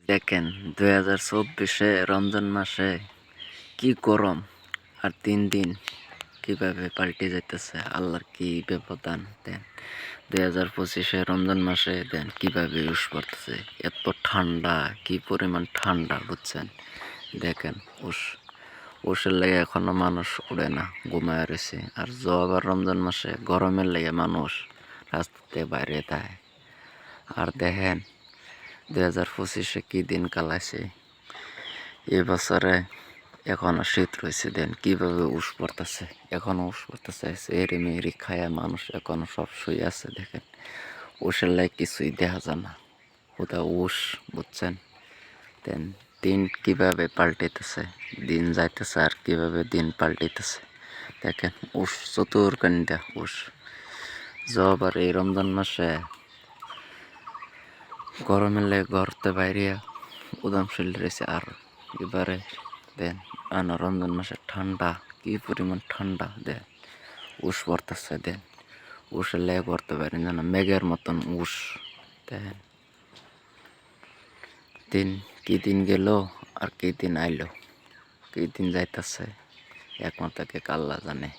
দেখেন 2024-এ রমজান মাসে কি গরম, আর দিন দিন কিভাবে পাল্টে যাইতেছে। আল্লাহর কি ব্যবধান দেন। 2025-এ রমজান মাসে দেন কিভাবে উস পড়তেছে, এত ঠান্ডা, কি পরিমাণ ঠান্ডা বুঝছেন। দেখেন উসের লেগে এখনো মানুষ উড়ে না, ঘুমায় রয়েছে। আর আবার রমজান মাসে গরমের লেগে মানুষ রাস্তাতে বাইরে থাকে। আর দেখেন 2025-এ কি দিন কালাইছে। এবছরে এখনো শীত রয়েছে, দেন কিভাবে উস পড়তেছে, এখনো উস পড়তেছে। এরি মেরি খায়া মানুষ এখনো সব শুয়ে আছে। দেখেন উসের লাই কিছুই দেখা যায় না, ওটা উস বুঝছেন। দেন দিন কিভাবে পাল্টাইতেছে, দিন যাইতেছে আর কিভাবে দিন পাল্টাইতেছে। দেখেন উস চতুর্কান্ডা উস। আবার এই রমজান মাসে গরমের লেগে ঘরতে বাইরে উদামশীল রয়েছে। আর এবারে দেন রমজান মাসে ঠান্ডা, কি পরিমাণ ঠান্ডা। দেন উস পড়তেছে, দেন উসের লেগে করতে পারেন যেন মেঘের মতন উস। দেন দিন কি দিন গেল আর কি দিন আইলো, কি দিন যাইতেছে একমাত্র কে আল্লাহ জানে।